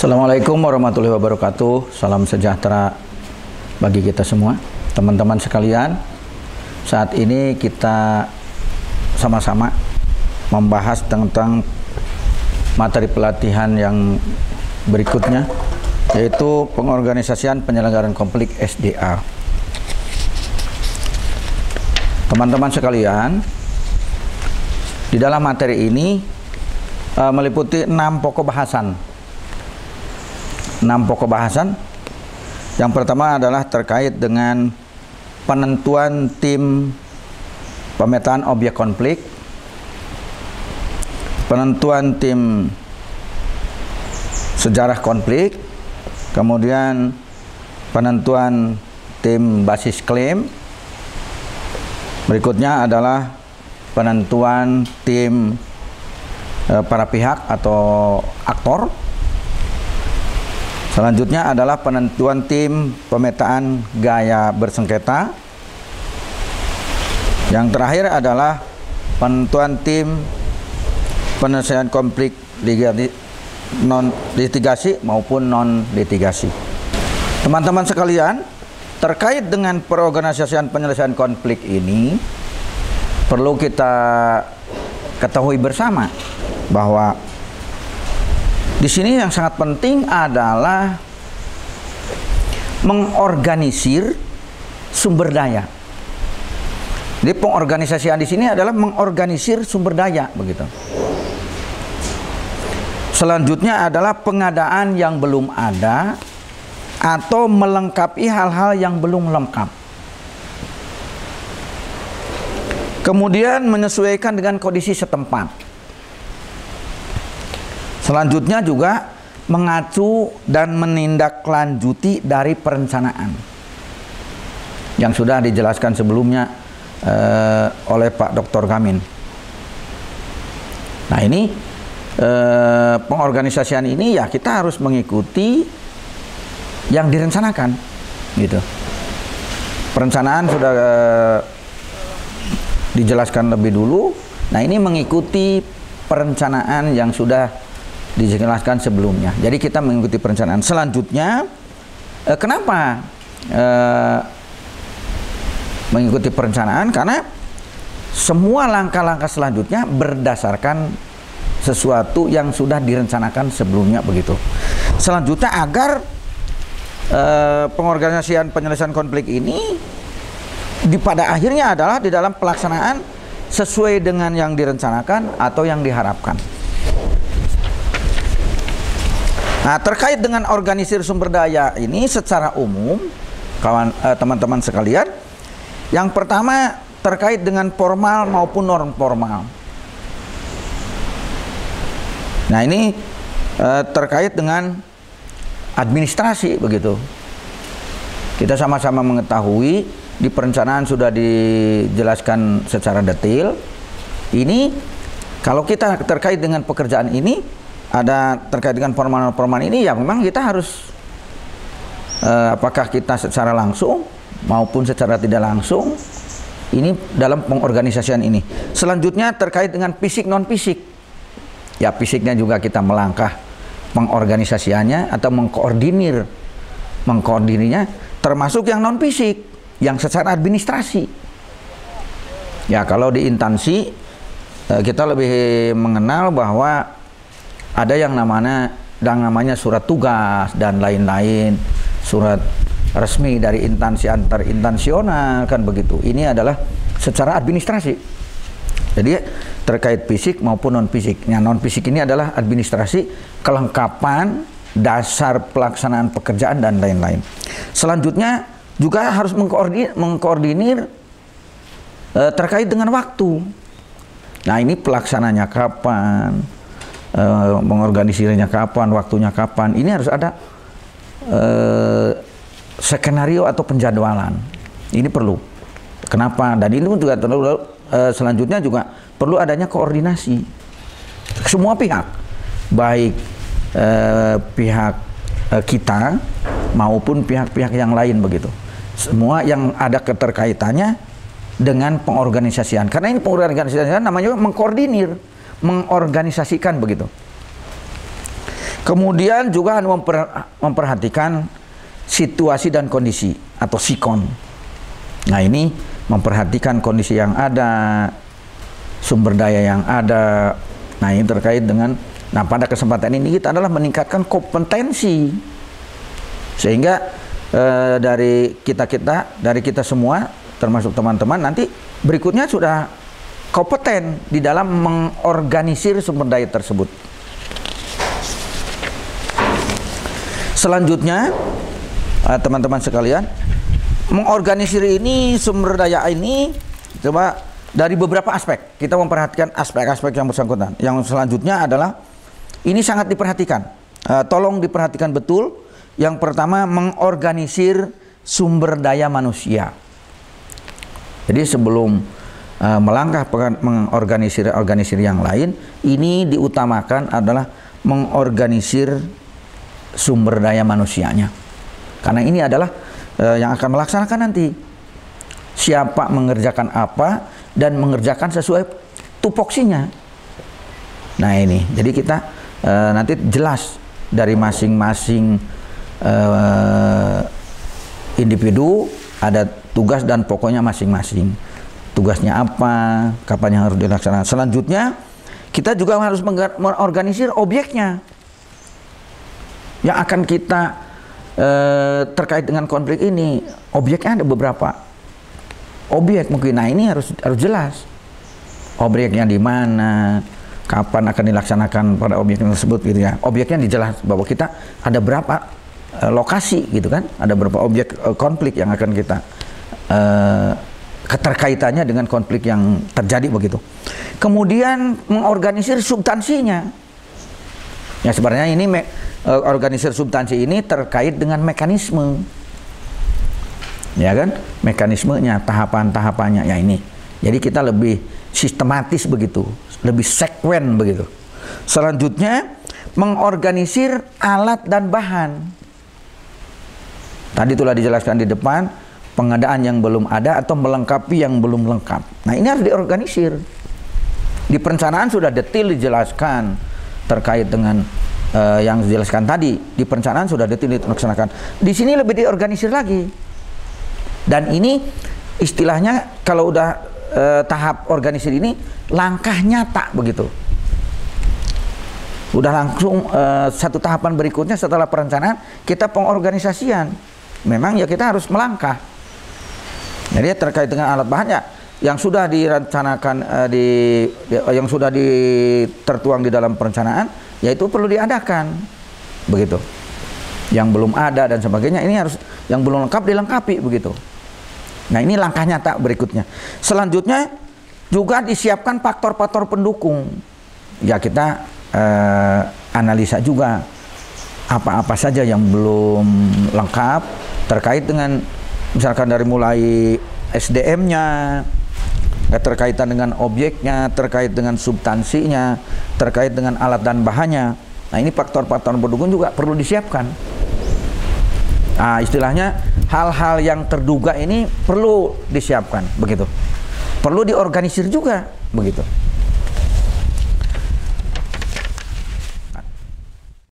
Assalamualaikum warahmatullahi wabarakatuh. Salam sejahtera bagi kita semua, teman-teman sekalian. Saat ini kita sama-sama membahas tentang materi pelatihan yang berikutnya, yaitu pengorganisasian penyelenggaraan konflik SDA. Teman-teman sekalian, di dalam materi ini meliputi 6 pokok bahasan. 6 pokok bahasan. Yang pertama adalah terkait dengan penentuan tim pemetaan objek konflik, penentuan tim sejarah konflik, kemudian penentuan tim basis klaim. Berikutnya adalah penentuan tim para pihak atau aktor. Selanjutnya adalah penentuan tim pemetaan gaya bersengketa. Yang terakhir adalah penentuan tim penyelesaian konflik non litigasi maupun non litigasi. Teman-teman sekalian, terkait dengan pengorganisasian penyelesaian konflik ini perlu kita ketahui bersama bahwa di sini yang sangat penting adalah mengorganisir sumber daya. Jadi pengorganisasian di sini adalah mengorganisir sumber daya, begitu. Selanjutnya adalah pengadaan yang belum ada atau melengkapi hal-hal yang belum lengkap. Kemudian menyesuaikan dengan kondisi setempat. Selanjutnya juga mengacu dan menindaklanjuti dari perencanaan yang sudah dijelaskan sebelumnya oleh Pak Dr. Gamin. Nah, ini pengorganisasian ini ya kita harus mengikuti yang direncanakan, gitu. Perencanaan sudah dijelaskan lebih dulu. Nah, ini mengikuti perencanaan yang sudah dijelaskan sebelumnya. Jadi kita mengikuti perencanaan. Selanjutnya, kenapa mengikuti perencanaan? Karena semua langkah-langkah selanjutnya berdasarkan sesuatu yang sudah direncanakan sebelumnya, begitu. Selanjutnya, agar pengorganisasian penyelesaian konflik ini pada akhirnya adalah di dalam pelaksanaan sesuai dengan yang direncanakan atau yang diharapkan. Nah, terkait dengan organisir sumber daya ini secara umum, teman-teman sekalian, yang pertama terkait dengan formal maupun non formal. Nah, ini terkait dengan administrasi, begitu. Kita sama-sama mengetahui di perencanaan sudah dijelaskan secara detail. Ini kalau kita terkait dengan pekerjaan ini, ada terkait dengan formal ini, ya memang kita harus apakah kita secara langsung maupun secara tidak langsung ini dalam pengorganisasian ini. Selanjutnya terkait dengan fisik non fisik, ya fisiknya juga kita melangkah pengorganisasiannya atau mengkoordinirnya, termasuk yang non fisik, yang secara administrasi. Ya, kalau di instansi kita lebih mengenal bahwa ada yang namanya surat tugas dan lain-lain, surat resmi dari instansi antar instansional, kan begitu. Ini adalah secara administrasi. Jadi terkait fisik maupun non fisik. Yang non fisik ini adalah administrasi, kelengkapan dasar pelaksanaan pekerjaan dan lain-lain. Selanjutnya juga harus mengkoordinir terkait dengan waktu. Nah, ini pelaksananya kapan? Mengorganisirnya kapan, waktunya kapan, ini harus ada skenario atau penjadwalan. Ini perlu. Kenapa? Dan ini juga selanjutnya juga perlu adanya koordinasi semua pihak, baik pihak kita maupun pihak-pihak yang lain, begitu. Semua yang ada keterkaitannya dengan pengorganisasian. Karena ini pengorganisasian namanya mengkoordinir, mengorganisasikan, begitu. Kemudian juga memperhatikan situasi dan kondisi atau sikon. Nah, ini memperhatikan kondisi yang ada, sumber daya yang ada. Nah, ini terkait dengan, nah pada kesempatan ini kita adalah meningkatkan kompetensi. Sehingga dari kita semua, termasuk teman-teman, nanti berikutnya sudah kompeten di dalam mengorganisir sumber daya tersebut. Selanjutnya, teman-teman sekalian, mengorganisir ini, sumber daya ini, coba dari beberapa aspek. Kita memperhatikan aspek-aspek yang bersangkutan. Yang selanjutnya adalah, ini sangat diperhatikan. Tolong diperhatikan betul. Yang pertama, mengorganisir sumber daya manusia. Jadi sebelum melangkah mengorganisir yang lain, ini diutamakan adalah mengorganisir sumber daya manusianya. Karena ini adalah yang akan melaksanakan nanti. Siapa mengerjakan apa dan mengerjakan sesuai tupoksinya. Nah ini, jadi kita nanti jelas dari masing-masing individu ada tugas dan pokoknya masing-masing. Tugasnya apa, kapan yang harus dilaksanakan. Selanjutnya, kita juga harus mengorganisir objeknya yang akan kita terkait dengan konflik ini. Objeknya ada beberapa objek mungkin. Nah, ini harus jelas objeknya di mana, kapan akan dilaksanakan pada objek tersebut gitu ya. Objeknya dijelas bahwa kita ada berapa lokasi gitu kan, ada berapa objek konflik yang akan kita keterkaitannya dengan konflik yang terjadi begitu. Kemudian mengorganisir substansinya. Ya sebenarnya ini organisir substansi ini terkait dengan mekanisme, ya kan, mekanismenya, tahapan-tahapannya ya ini. Jadi kita lebih sistematis begitu, lebih sekuen begitu. Selanjutnya mengorganisir alat dan bahan. Tadi telah dijelaskan di depan, pengadaan yang belum ada atau melengkapi yang belum lengkap. Nah ini harus diorganisir. Di perencanaan sudah detail dijelaskan terkait dengan yang dijelaskan tadi. Di perencanaan sudah detail dilaksanakan. Di sini lebih diorganisir lagi. Dan ini istilahnya kalau udah tahap organisir ini langkah nyata begitu. Udah langsung satu tahapan berikutnya setelah perencanaan kita pengorganisasian. Memang ya kita harus melangkah. Jadi terkait dengan alat bahannya yang sudah direncanakan yang sudah tertuang di dalam perencanaan, yaitu perlu diadakan begitu. Yang belum ada dan sebagainya ini harus, yang belum lengkap dilengkapi begitu. Nah ini langkah nyata berikutnya. Selanjutnya juga disiapkan faktor-faktor pendukung. Ya kita analisa juga apa-apa saja yang belum lengkap terkait dengan misalkan dari mulai SDM-nya, keterkaitan dengan objeknya, terkait dengan substansinya, terkait dengan alat dan bahannya. Nah ini faktor-faktor pendukung juga perlu disiapkan. Nah istilahnya hal-hal yang terduga ini perlu disiapkan begitu. Perlu diorganisir juga begitu.